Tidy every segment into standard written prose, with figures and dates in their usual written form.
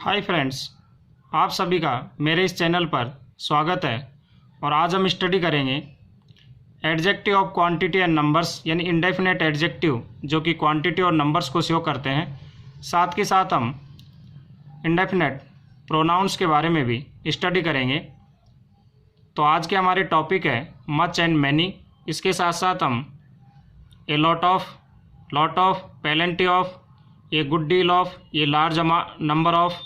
Hi friends, आप सभी का मेरे इस चैनल पर स्वागत है। और आज हम स्टडी करेंगे adjective of quantity and numbers, यानी इंडेफिनेट एडजेक्टिव जो कि क्वांटिटी और नंबर्स को शो करते हैं। साथ के साथ हम इंडेफिनेट प्रोनाउंस के बारे में भी स्टडी करेंगे। तो आज के हमारे टॉपिक है मच एंड मैनी। इसके साथ साथ हम ए lot of, plenty of, a good deal of, a large number of,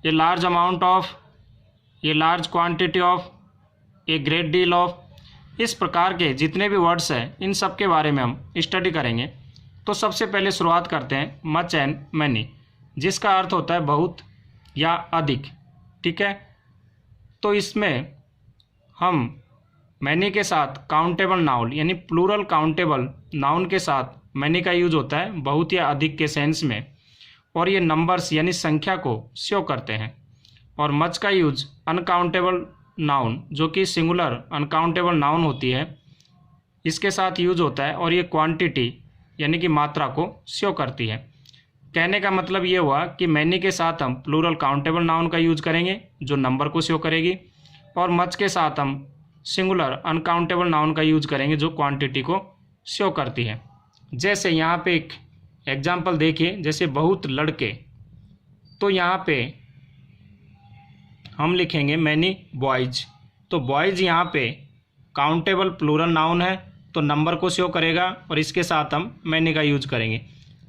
a large amount of, a large quantity of, a great deal of, इस प्रकार के जितने भी वर्ड्स हैं इन सब के बारे में हम स्टडी करेंगे। तो सबसे पहले शुरुआत करते हैं मच एंड मैनी, जिसका अर्थ होता है बहुत या अधिक। ठीक है, तो इसमें हम मैनी के साथ काउंटेबल नाउन यानी प्लूरल काउंटेबल नाउन के साथ मैनी का यूज होता है बहुत या अधिक के सेंस में, और ये नंबर्स यानी संख्या को शो करते हैं। और मच का यूज अनकाउंटेबल नाउन जो कि सिंगुलर अनकाउंटेबल नाउन होती है इसके साथ यूज होता है, और ये क्वांटिटी यानी कि मात्रा को शो करती है। कहने का मतलब ये हुआ कि मैनी के साथ हम प्लूरल काउंटेबल नाउन का यूज करेंगे जो नंबर को शो करेगी, और मच के साथ हम सिंगुलर अनकाउंटेबल नाउन का यूज करेंगे जो क्वांटिटी को शो करती है। जैसे यहाँ पे एक एग्जाम्पल देखिए, जैसे बहुत लड़के, तो यहाँ पे हम लिखेंगे मैनी बॉयज। तो बॉयज यहाँ पे काउंटेबल प्लूरल नाउन है तो नंबर को शो करेगा, और इसके साथ हम मैनी का यूज करेंगे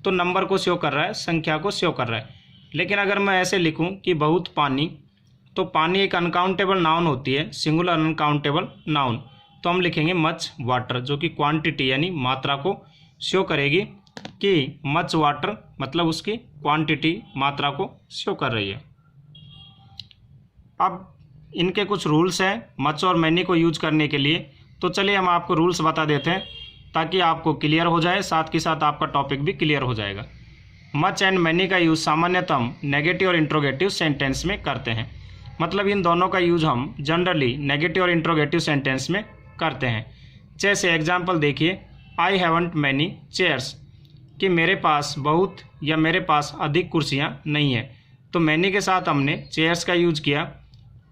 तो नंबर को शो कर रहा है, संख्या को शो कर रहा है। लेकिन अगर मैं ऐसे लिखूं कि बहुत पानी, तो पानी एक अनकाउंटेबल नाउन होती है, सिंगुलर अनकाउंटेबल नाउन, तो हम लिखेंगे मच वाटर जो कि क्वांटिटी यानी मात्रा को शो करेगी कि मच वाटर मतलब उसकी क्वांटिटी मात्रा को शो कर रही है। अब इनके कुछ रूल्स हैं मच और मैनी को यूज करने के लिए, तो चलिए हम आपको रूल्स बता देते हैं ताकि आपको क्लियर हो जाए, साथ के साथ आपका टॉपिक भी क्लियर हो जाएगा। मच एंड मैनी का यूज़ सामान्यतः हम नेगेटिव और इंट्रोगेटिव सेंटेंस में करते हैं, मतलब इन दोनों का यूज़ हम जनरली नेगेटिव और इंट्रोगेटिव सेंटेंस में करते हैं। जैसे एग्जाम्पल देखिए, आई हैवंट मैनी चेयर्स, कि मेरे पास बहुत या मेरे पास अधिक कुर्सियाँ नहीं हैं। तो मैनी के साथ हमने चेयर्स का यूज किया,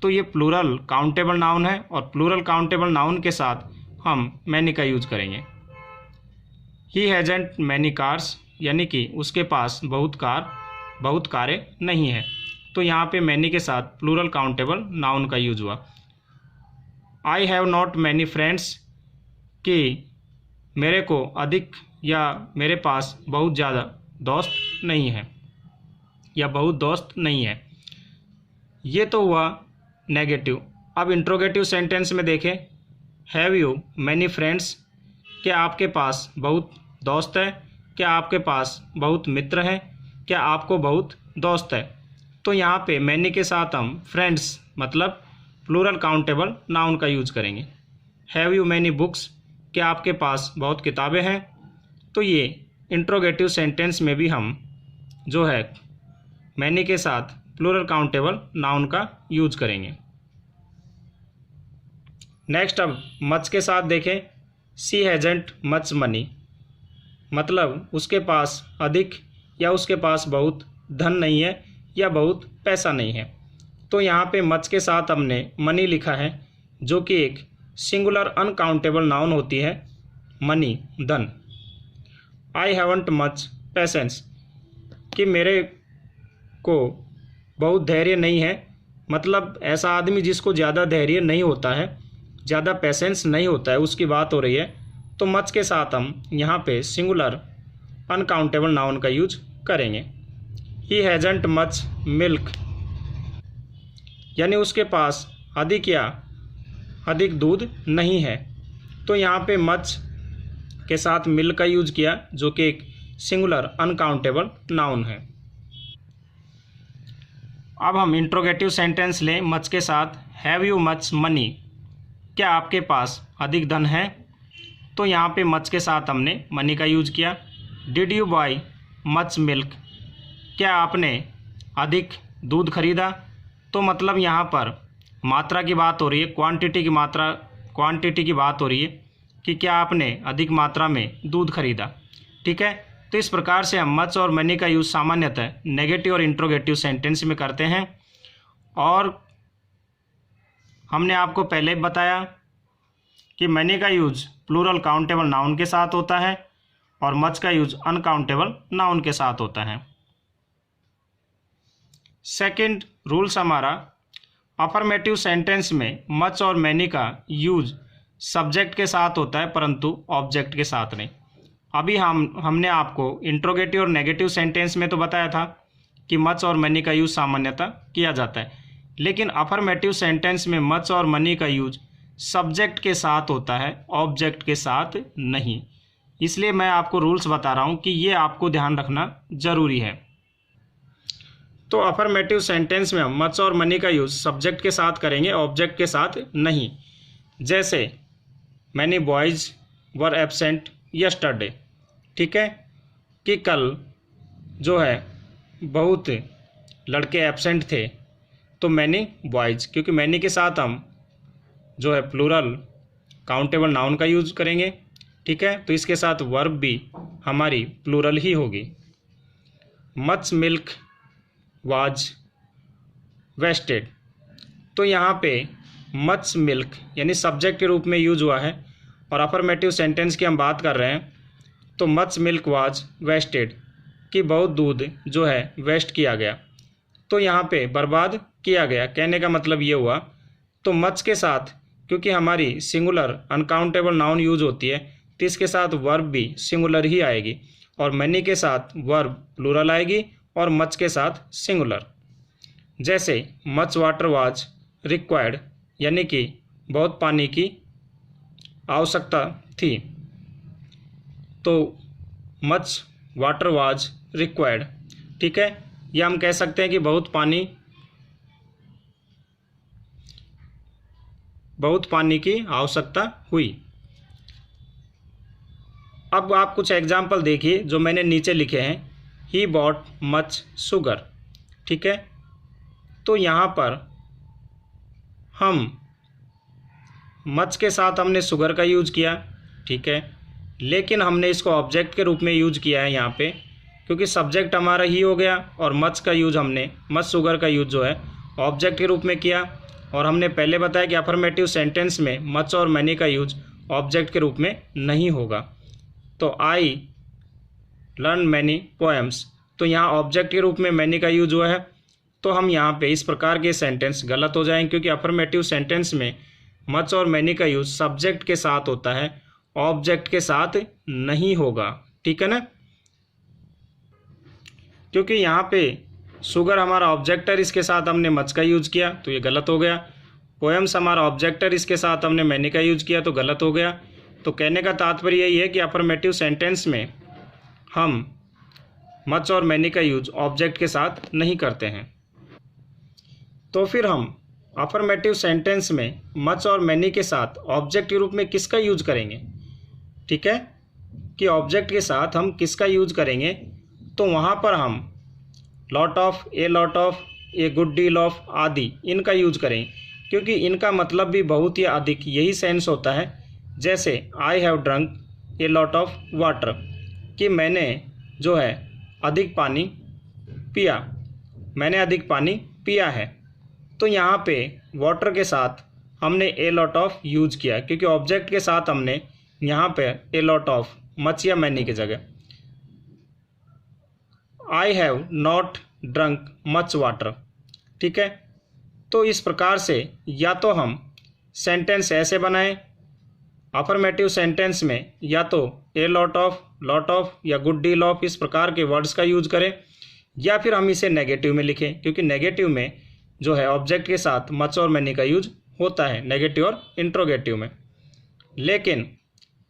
तो ये प्लूरल काउंटेबल नाउन है, और प्लूरल काउंटेबल नाउन के साथ हम मैनी का यूज करेंगे। ही हैजंट मैनी कार्स, यानी कि उसके पास बहुत कारें नहीं हैं। तो यहाँ पे मैनी के साथ प्लूरल काउंटेबल नाउन का यूज हुआ। I have not many friends, कि मेरे को अधिक या मेरे पास बहुत ज़्यादा दोस्त नहीं है या बहुत दोस्त नहीं है। ये तो हुआ नेगेटिव। अब इंट्रोगेटिव सेंटेंस में देखें, हैव यू मैनी फ्रेंड्स, क्या आपके पास बहुत दोस्त है, क्या आपके पास बहुत मित्र हैं, क्या आपको बहुत दोस्त है। तो यहाँ पे मैनी के साथ हम फ्रेंड्स मतलब प्लूरल काउंटेबल नाउन का यूज करेंगे। हैव यू मैनी बुक्स, क्या आपके पास बहुत किताबें हैं। तो ये इंट्रोगेटिव सेंटेंस में भी हम जो है मैनी के साथ प्लूरल काउंटेबल नाउन का यूज करेंगे। नेक्स्ट अब मच के साथ देखें, सी हैजंट मच मनी, मतलब उसके पास अधिक या उसके पास बहुत धन नहीं है या बहुत पैसा नहीं है। तो यहाँ पे मच के साथ हमने मनी लिखा है जो कि एक सिंगुलर अनकाउंटेबल नाउन होती है, मनी धन। आई हैवंट मच पेशेंस, कि मेरे को बहुत धैर्य नहीं है, मतलब ऐसा आदमी जिसको ज़्यादा धैर्य नहीं होता है, ज़्यादा पेशेंस नहीं होता है, उसकी बात हो रही है। तो मच के साथ हम यहाँ पे सिंगुलर अनकाउंटेबल नाउन का यूज करेंगे। ही हैजंट मच मिल्क, यानी उसके पास अधिक दूध नहीं है। तो यहाँ पे मच के साथ मिल्क का यूज किया जो कि एक सिंगुलर अनकाउंटेबल नाउन है। अब हम इंट्रोगेटिव सेंटेंस लें मच के साथ, हैव यू मच मनी, क्या आपके पास अधिक धन है। तो यहाँ पे मच के साथ हमने मनी का यूज किया। Did you buy much milk, क्या आपने अधिक दूध खरीदा। तो मतलब यहाँ पर मात्रा की बात हो रही है, क्वांटिटी की बात हो रही है कि क्या आपने अधिक मात्रा में दूध खरीदा। ठीक है, तो इस प्रकार से हम मच और मनी का यूज़ सामान्यतः नेगेटिव और इंट्रोगेटिव सेंटेंस में करते हैं। और हमने आपको पहले बताया कि मनी का यूज प्लूरल काउंटेबल नाउन के साथ होता है और मच का यूज अनकाउंटेबल नाउन के साथ होता है। सेकंड रूल्स हमारा, अफर्मेटिव सेंटेंस में मच और मैनी का यूज सब्जेक्ट के साथ होता है परंतु ऑब्जेक्ट के साथ नहीं। अभी हमने आपको इंट्रोगेटिव और नेगेटिव सेंटेंस में तो बताया था कि मच और मनी का यूज सामान्यतः किया जाता है, लेकिन अफर्मेटिव सेंटेंस में मच और मनी का यूज सब्जेक्ट के साथ होता है, ऑब्जेक्ट के साथ नहीं। इसलिए मैं आपको रूल्स बता रहा हूँ कि ये आपको ध्यान रखना जरूरी है। तो अफर्मेटिव सेंटेंस में हम मच और मनी का यूज सब्जेक्ट के साथ करेंगे, ऑब्जेक्ट के साथ नहीं। जैसे many boys were absent yesterday, ठीक है, कि कल जो है बहुत लड़के एब्सेंट थे, तो मैनी बॉयज, क्योंकि मैनी के साथ हम जो है प्लूरल काउंटेबल नाउन का यूज करेंगे, ठीक है, तो इसके साथ वर्ब भी हमारी प्लूरल ही होगी। मच मिल्क वाज वेस्टेड, तो यहाँ पे मच मिल्क यानी सब्जेक्ट के रूप में यूज हुआ है और अफर्मेटिव सेंटेंस की हम बात कर रहे हैं, तो मच मिल्क वाज वेस्टेड कि बहुत दूध जो है वेस्ट किया गया, तो यहाँ पे बर्बाद किया गया। कहने का मतलब ये हुआ, तो मच के साथ क्योंकि हमारी सिंगुलर अनकाउंटेबल नाउन यूज होती है, तो इसके साथ वर्ब भी सिंगुलर ही आएगी और मनी के साथ वर्ब प्लूरल आएगी और मच के साथ सिंगुलर। जैसे मच वाटर वाज रिक्वायर्ड, यानी कि बहुत पानी की आवश्यकता थी, तो मच वाटर वाज रिक्वायर्ड, ठीक है, या हम कह सकते हैं कि बहुत पानी की आवश्यकता हुई। अब आप कुछ एग्जाम्पल देखिए जो मैंने नीचे लिखे हैं। ही बॉट मच शुगर, ठीक है, तो यहाँ पर हम मच के साथ हमने शुगर का यूज किया, ठीक है, लेकिन हमने इसको ऑब्जेक्ट के रूप में यूज किया है यहाँ पे, क्योंकि सब्जेक्ट हमारा ही हो गया और मच का यूज हमने मच शुगर का यूज जो है ऑब्जेक्ट के रूप में किया। और हमने पहले बताया कि अफर्मेटिव सेंटेंस में मच और मैनी का यूज ऑब्जेक्ट के रूप में नहीं होगा। तो आई लर्न मैनी पोएम्स, तो यहाँ ऑब्जेक्ट के रूप में मैनी का यूज हुआ है, तो हम यहाँ पे इस प्रकार के सेंटेंस गलत हो जाएंगे, क्योंकि अफर्मेटिव सेंटेंस में मच और मैनी का यूज सब्जेक्ट के साथ होता है, ऑब्जेक्ट के साथ नहीं होगा, ठीक है ना। क्योंकि यहाँ पे शुगर हमारा ऑब्जेक्ट है, इसके साथ हमने मच का यूज किया तो ये गलत हो गया। पोएम्स हमारा ऑब्जेक्ट है, इसके साथ हमने मैनी का यूज किया तो गलत हो गया। तो कहने का तात्पर्य यही है कि अफर्मेटिव सेंटेंस में हम मच और मैनी का यूज ऑब्जेक्ट के साथ नहीं करते हैं। तो फिर हम अफर्मेटिव सेंटेंस में मच और मैनी के साथ ऑब्जेक्ट के रूप में किसका यूज करेंगे, ठीक है, कि ऑब्जेक्ट के साथ हम किसका यूज करेंगे, तो वहाँ पर हम lot of, A lot of, a good deal of आदि इनका यूज करें, क्योंकि इनका मतलब भी बहुत ही अधिक यही सेंस होता है। जैसे I have drunk A lot of water, कि मैंने जो है अधिक पानी पिया, मैंने अधिक पानी पिया है। तो यहाँ पे वाटर के साथ हमने ए लॉट ऑफ यूज किया, क्योंकि ऑब्जेक्ट के साथ हमने यहाँ पे ए लॉट ऑफ मच या मैनी की जगह। I have not drunk much water, ठीक है। तो इस प्रकार से या तो हम सेंटेंस ऐसे बनाएं अफर्मेटिव सेंटेंस में, या तो ए लॉट ऑफ या गुड डील ऑफ इस प्रकार के वर्ड्स का यूज करें, या फिर हम इसे नेगेटिव में लिखें, क्योंकि नेगेटिव में जो है ऑब्जेक्ट के साथ मच और मैनी का यूज होता है, नेगेटिव और इंट्रोगेटिव में। लेकिन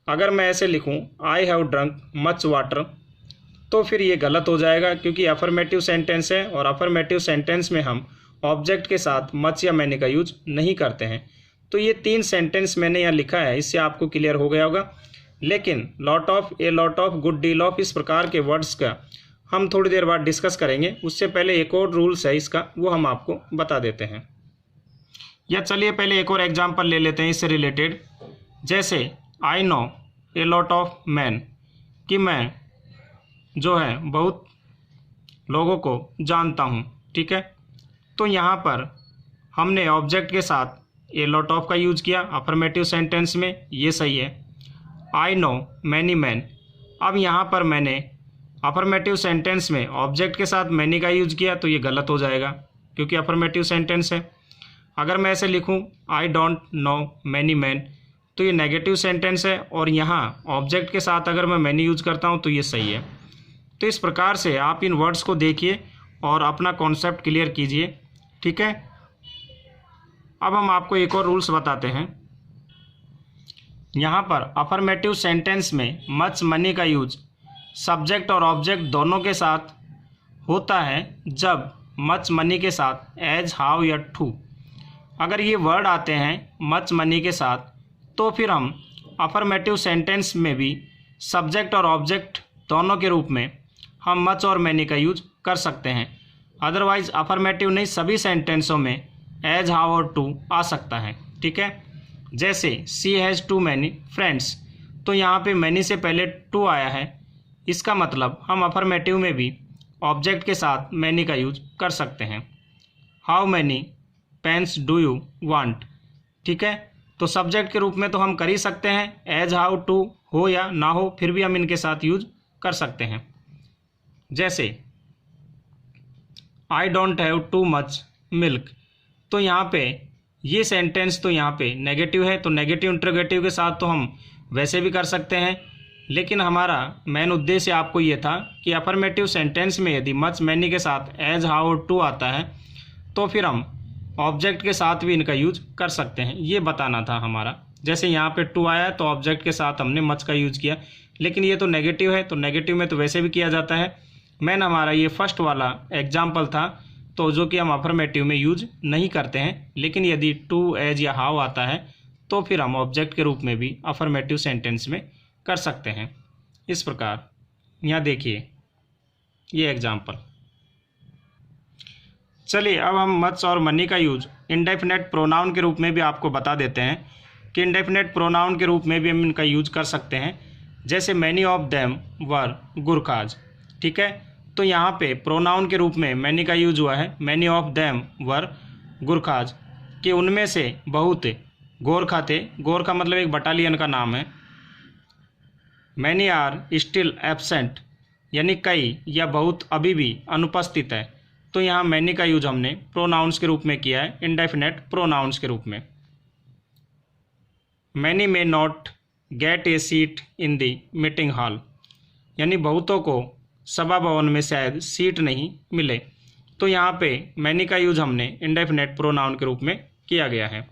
अगर मैं ऐसे लिखूं I have drunk much water, तो फिर ये गलत हो जाएगा, क्योंकि अफर्मेटिव सेंटेंस है और अफर्मेटिव सेंटेंस में हम ऑब्जेक्ट के साथ मच या मैनी का यूज नहीं करते हैं। तो ये 3 सेंटेंस मैंने यहाँ लिखा है, इससे आपको क्लियर हो गया होगा। लेकिन lot of, A lot of, good deal of इस प्रकार के वर्ड्स का हम थोड़ी देर बाद डिस्कस करेंगे। उससे पहले एक और रूल्स है इसका, वो हम आपको बता देते हैं। या चलिए पहले एक और एग्जाम्पल ले लेते हैं इससे रिलेटेड। जैसे I know A lot of man, कि मैं जो है बहुत लोगों को जानता हूँ, ठीक है। तो यहाँ पर हमने ऑब्जेक्ट के साथ ए लॉट ऑफ का यूज किया अफर्मेटिव सेंटेंस में, ये सही है। आई नो मैनी मैन, अब यहाँ पर मैंने अफर्मेटिव सेंटेंस में ऑब्जेक्ट के साथ मैनी का यूज किया तो ये गलत हो जाएगा क्योंकि अफर्मेटिव सेंटेंस है। अगर मैं ऐसे लिखूँ I don't know many man तो ये नेगेटिव सेंटेंस है, और यहाँ ऑब्जेक्ट के साथ अगर मैं मैनी यूज करता हूँ तो ये सही है। तो इस प्रकार से आप इन वर्ड्स को देखिए और अपना कॉन्सेप्ट क्लियर कीजिए, ठीक है। अब हम आपको एक और रूल्स बताते हैं। यहाँ पर अफर्मेटिव सेंटेंस में मच मनी का यूज सब्जेक्ट और ऑब्जेक्ट दोनों के साथ होता है जब मच मनी के साथ एज, हाउ या टू अगर ये वर्ड आते हैं मच मनी के साथ तो फिर हम अफर्मेटिव सेंटेंस में भी सब्जेक्ट और ऑब्जेक्ट दोनों के रूप में हम मच और मैनी का यूज कर सकते हैं। अदरवाइज अफर्मेटिव नहीं सभी सेंटेंसों में एज, हाउ और टू आ सकता है, ठीक है। जैसे सी हैज़ टू मैनी फ्रेंड्स, तो यहाँ पे मैनी से पहले टू आया है, इसका मतलब हम अफर्मेटिव में भी ऑब्जेक्ट के साथ मैनी का यूज कर सकते हैं। How many pens do you want, ठीक है। तो सब्जेक्ट के रूप में तो हम कर ही सकते हैं, एज, हाउ, टू हो या ना हो फिर भी हम इनके साथ यूज कर सकते हैं। जैसे I don't have too much milk, तो यहाँ पे ये सेंटेंस तो यहाँ पे नेगेटिव है, तो नेगेटिव इंटरोगेटिव के साथ तो हम वैसे भी कर सकते हैं, लेकिन हमारा मेन उद्देश्य आपको ये था कि अफर्मेटिव सेंटेंस में यदि मच मैनी के साथ एज, हाउ और टू आता है तो फिर हम ऑब्जेक्ट के साथ भी इनका यूज कर सकते हैं, ये बताना था हमारा। जैसे यहाँ पे टू आया तो ऑब्जेक्ट के साथ हमने मच का यूज किया, लेकिन ये तो नेगेटिव है, तो नेगेटिव में तो वैसे भी किया जाता है। मेन हमारा ये फर्स्ट वाला एग्जाम्पल था, तो जो कि हम अफर्मेटिव में यूज नहीं करते हैं, लेकिन यदि टू, एज या हाउ आता है तो फिर हम ऑब्जेक्ट के रूप में भी अफर्मेटिव सेंटेंस में कर सकते हैं। इस प्रकार यहाँ देखिए ये एग्जाम्पल। चलिए अब हम मच और मनी का यूज इंडेफिनेट प्रोनाउन के रूप में भी आपको बता देते हैं कि इंडेफिनेट प्रोनाउन के रूप में भी हम इनका यूज कर सकते हैं। जैसे many of them were Gurkhas, ठीक है। तो यहाँ पे प्रोनाउन के रूप में मैनी का यूज हुआ है, many of them were Gurkhas, कि उनमें से बहुत गोरखा थे। गोरखा मतलब एक बटालियन का नाम है। मैनी आर स्टिल एब्सेंट, यानी कई या बहुत अभी भी अनुपस्थित है। तो यहाँ मैनी का यूज हमने प्रोनाउंस के रूप में किया है, इंडेफिनेट प्रोनाउंस के रूप में। Many may not gate A seat in the meeting hall, यानी बहुतों को सभा भवन में शायद सीट नहीं मिले। तो यहाँ पे मैनी का यूज हमने इंडेफिनेट प्रोनाउन के रूप में किया गया है।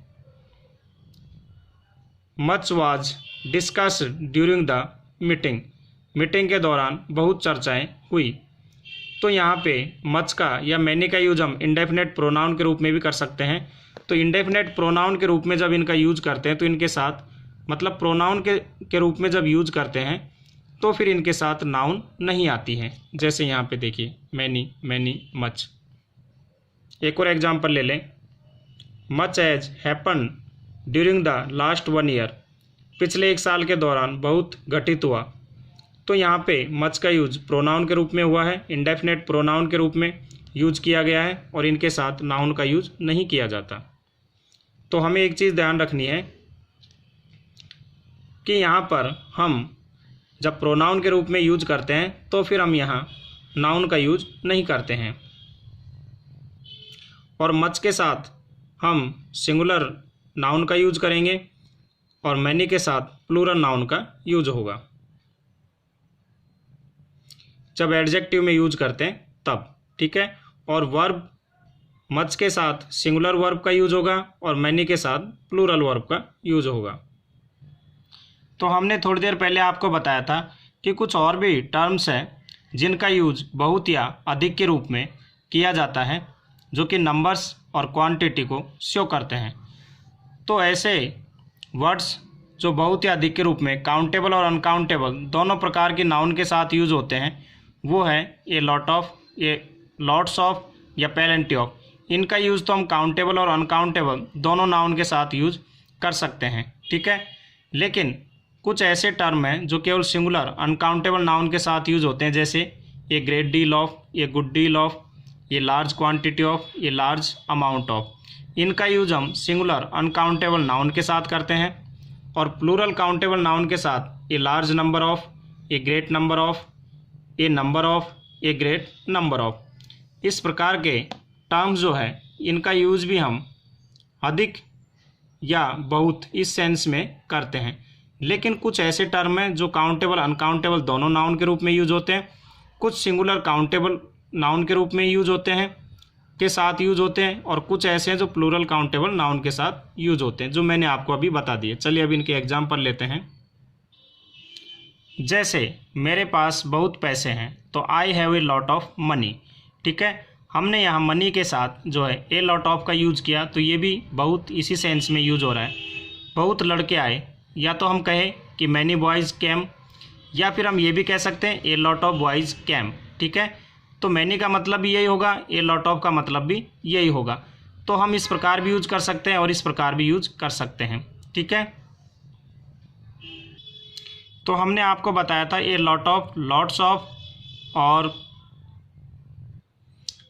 Much was discussed during the meeting, meeting के दौरान बहुत चर्चाएं हुई। तो यहाँ पे मच का या मैनी का यूज हम इंडेफिनेट प्रोनाउन के रूप में भी कर सकते हैं। तो इंडेफिनेट प्रोनाउन के रूप में जब इनका यूज करते हैं तो इनके साथ मतलब प्रोनाउन के रूप में जब यूज करते हैं तो फिर इनके साथ नाउन नहीं आती है। जैसे यहाँ पे देखिए मैनी, मैनी, मच। एक और एग्जांपल ले लें, much as happen during the last 1 year, पिछले 1 साल के दौरान बहुत घटित हुआ। तो यहाँ पे मच का यूज प्रोनाउन के रूप में हुआ है, इंडेफिनेट प्रोनाउन के रूप में यूज किया गया है और इनके साथ नाउन का यूज नहीं किया जाता। तो हमें एक चीज़ ध्यान रखनी है कि यहाँ पर हम जब प्रोनाउन के रूप में यूज करते हैं तो फिर हम यहाँ नाउन का यूज नहीं करते हैं, और मच के साथ हम सिंगुलर नाउन का यूज करेंगे और मैनी के साथ प्लूरल नाउन का यूज होगा। जब एडजेक्टिव में यूज करते हैं तब, ठीक है। और वर्ब मच के साथ सिंगुलर वर्ब का यूज होगा और मैनी के साथ प्लूरल वर्ब का यूज होगा। तो हमने थोड़ी देर पहले आपको बताया था कि कुछ और भी टर्म्स हैं जिनका यूज बहुत या अधिक के रूप में किया जाता है, जो कि नंबर्स और क्वांटिटी को शो करते हैं। तो ऐसे वर्ड्स जो बहुत या अधिक के रूप में काउंटेबल और अनकाउंटेबल दोनों प्रकार के नाउन के साथ यूज होते हैं, वो है ए lot of, A lots of या पेलेंटी ऑफ। इनका यूज़ तो हम काउंटेबल और अनकाउंटेबल दोनों नाउन के साथ यूज कर सकते हैं, ठीक है। लेकिन कुछ ऐसे टर्म हैं जो केवल सिंगुलर अनकाउंटेबल नाउन के साथ यूज होते हैं, जैसे a great deal of, a good deal of, ये लार्ज क्वांटिटी ऑफ, ये लार्ज अमाउंट ऑफ। इनका यूज हम सिंगुलर अनकाउंटेबल नाउन के साथ करते हैं और प्लूरल काउंटेबल नाउन के साथ a large number of, a great number of, A number of, a great number of. इस प्रकार के टर्म्स जो है इनका यूज भी हम अधिक या बहुत इस सेंस में करते हैं। लेकिन कुछ ऐसे टर्म हैं जो काउंटेबल अनकाउंटेबल दोनों नाउन के रूप में यूज होते हैं, कुछ सिंगुलर काउंटेबल नाउन के रूप में यूज होते हैं के साथ यूज होते हैं, और कुछ ऐसे हैं जो प्लूरल काउंटेबल नाउन के साथ यूज होते हैं, जो मैंने आपको अभी बता दिए। चलिए अभी इनके एग्जाम्पल लेते हैं। जैसे मेरे पास बहुत पैसे हैं, तो I have a lot of money. ठीक है, हमने यहाँ मनी के साथ जो है ए लॉट ऑफ का यूज किया, तो ये भी बहुत इसी सेंस में यूज हो रहा है। बहुत लड़के आए, या तो हम कहें कि मैनी बॉयज़ कैम, या फिर हम ये भी कह सकते हैं a lot of boys came. ठीक है, तो मैनी का मतलब भी यही होगा, ए लॉट ऑफ का मतलब भी यही होगा। तो हम इस प्रकार भी यूज कर सकते हैं और इस प्रकार भी यूज कर सकते हैं। ठीक है, तो हमने आपको बताया था ए लॉट ऑफ, लॉट्स ऑफ और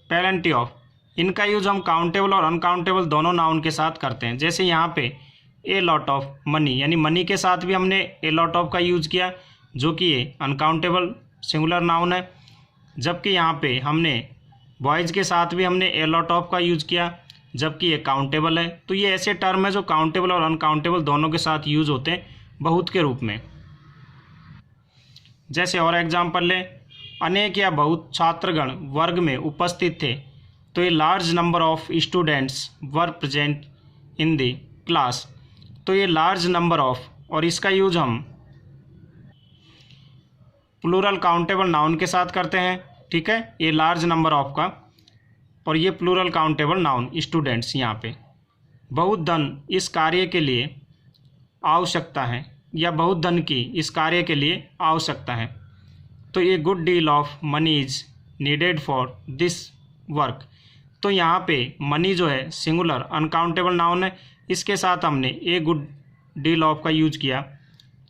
प्लेंटी ऑफ, इनका यूज हम काउंटेबल और अनकाउंटेबल दोनों नाउन के साथ करते हैं। जैसे यहाँ पे ए लॉट ऑफ मनी, यानी मनी के साथ भी हमने ए लॉट ऑफ का यूज किया, जो कि ये अनकाउंटेबल सिंगुलर नाउन है। जबकि यहाँ पे हमने बॉयज़ के साथ भी हमने ए लॉट ऑफ का यूज किया, जबकि ये काउंटेबल है। तो ये ऐसे टर्म है जो काउंटेबल और अनकाउंटेबल दोनों के साथ यूज होते हैं बहुत के रूप में। जैसे और एग्जाम्पल लें, अनेक या बहुत छात्रगण वर्ग में उपस्थित थे, तो ये large number of students were present in the class. तो ये लार्ज नंबर ऑफ, और इसका यूज हम प्लूरल काउंटेबल नाउन के साथ करते हैं। ठीक है, ये लार्ज नंबर ऑफ का, और ये प्लूरल काउंटेबल नाउन स्टूडेंट्स। यहाँ पे बहुत धन इस कार्य के लिए आवश्यकता है, या बहुत धन की इस कार्य के लिए आवश्यकता है, तो ये good deal of money is needed for this work. तो यहाँ पे मनी जो है सिंगुलर अनकाउंटेबल नाउन है, इसके साथ हमने ए गुड डील ऑफ का यूज किया,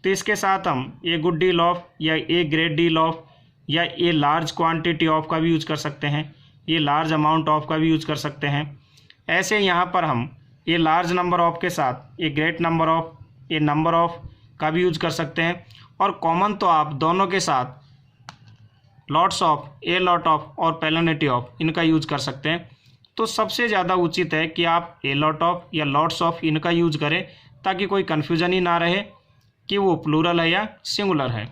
तो इसके साथ हम ए गुड डील ऑफ या ए ग्रेट डील ऑफ या ए लार्ज क्वांटिटी ऑफ का भी यूज कर सकते हैं, ये लार्ज अमाउंट ऑफ का भी यूज कर सकते हैं। ऐसे यहाँ पर हम ए लार्ज नंबर ऑफ के साथ a great number of, A number of का भी यूज कर सकते हैं। और कॉमन तो आप दोनों के साथ lots of, A lot of और प्लेनिटी ऑफ इनका यूज कर सकते हैं। तो सबसे ज़्यादा उचित है कि आप ए लॉट ऑफ या लॉट्स ऑफ इनका यूज करें, ताकि कोई कन्फ्यूजन ही ना रहे कि वो प्लूरल है या सिंगुलर है।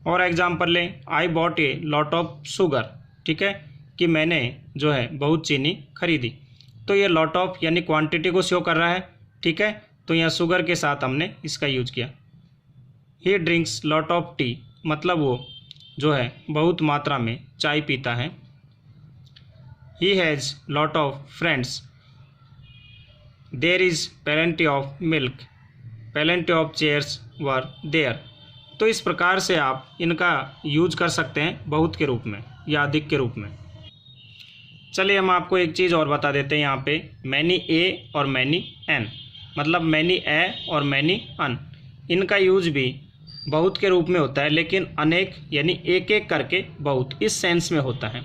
और एग्जाम्पल लें, I bought A lot of sugar. ठीक है, कि मैंने जो है बहुत चीनी खरीदी, तो ये लॉट ऑफ यानी क्वांटिटी को शो कर रहा है। ठीक है, तो यहाँ शुगर के साथ हमने इसका यूज किया। ही ड्रिंक्स लॉट ऑफ टी, मतलब वो जो है बहुत मात्रा में चाय पीता है। He has lot of friends, there is plenty of milk, plenty of chairs were there. तो इस प्रकार से आप इनका यूज कर सकते हैं बहुत के रूप में या अधिक के रूप में। चलिए हम आपको एक चीज़ और बता देते हैं। यहाँ पे मैनी ए और मैनी एन, मतलब मैनी ए और मैनी अन, इनका यूज भी बहुत के रूप में होता है, लेकिन अनेक यानी एक एक करके बहुत इस सेंस में होता है।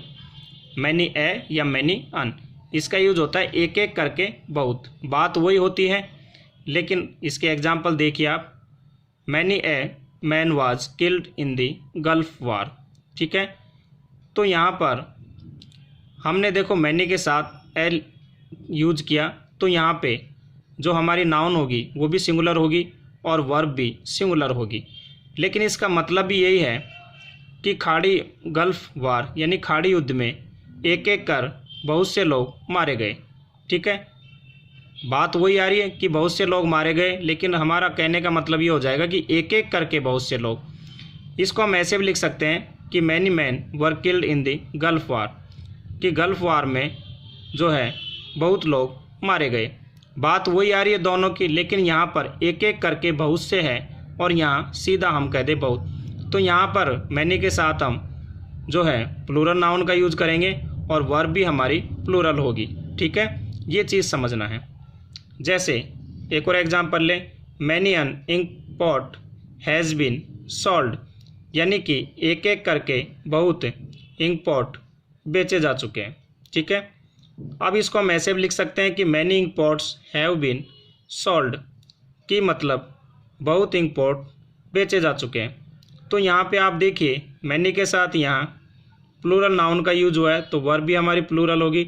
मैनी ए या मैनी अन, इसका यूज होता है एक एक करके बहुत, बात वही होती है। लेकिन इसके एग्जाम्पल देखिए आप, many a man was killed in the Gulf war. ठीक है, तो यहाँ पर हमने देखो मैनी के साथ एल यूज किया, तो यहाँ पे जो हमारी नाउन होगी वो भी सिंगुलर होगी और वर्ब भी सिंगुलर होगी। लेकिन इसका मतलब भी यही है कि खाड़ी गल्फ वार यानी खाड़ी युद्ध में एक एक कर बहुत से लोग मारे गए। ठीक है, बात वही आ रही है कि बहुत से लोग मारे गए, लेकिन हमारा कहने का मतलब ये हो जाएगा कि एक एक करके बहुत से लोग। इसको हम ऐसे भी लिख सकते हैं कि many man were killed in the Gulf war, कि गल्फ वार में जो है बहुत लोग मारे गए। बात वही आ रही है दोनों की, लेकिन यहाँ पर एक एक करके बहुत से है और यहाँ सीधा हम कह दे बहुत। तो यहाँ पर मैनी के साथ हम जो है प्लूरल नाउन का यूज करेंगे और वर्ब भी हमारी प्लूरल होगी। ठीक है, ये चीज़ समझना है। जैसे एक और एग्जांपल लें, many an ink pot has been sold, यानी कि एक एक करके बहुत इंक पॉट बेचे जा चुके हैं। ठीक है, अब इसको हम ऐसे भी लिख सकते हैं कि many ink pots have been sold, की मतलब बहुत इंक पॉट बेचे जा चुके हैं। तो यहाँ पे आप देखिए मैनी के साथ यहाँ प्लूरल नाउन का यूज हुआ है तो वर्ब भी हमारी प्लूरल होगी।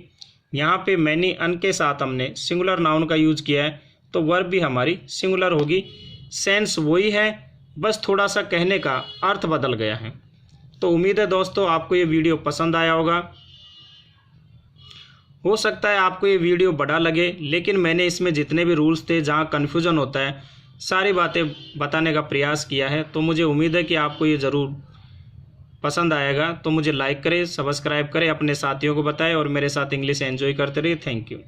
यहाँ पे मैनी अन के साथ हमने सिंगुलर नाउन का यूज किया है तो वर्ब भी हमारी सिंगुलर होगी। सेंस वही है, बस थोड़ा सा कहने का अर्थ बदल गया है। तो उम्मीद है दोस्तों आपको ये वीडियो पसंद आया होगा। हो सकता है आपको ये वीडियो बड़ा लगे, लेकिन मैंने इसमें जितने भी रूल्स थे जहाँ कन्फ्यूज़न होता है सारी बातें बताने का प्रयास किया है। तो मुझे उम्मीद है कि आपको ये ज़रूर पसंद आएगा। तो मुझे लाइक करें, सब्सक्राइब करें, अपने साथियों को बताएं और मेरे साथ इंग्लिश एंजॉय करते रहिए। Thank you.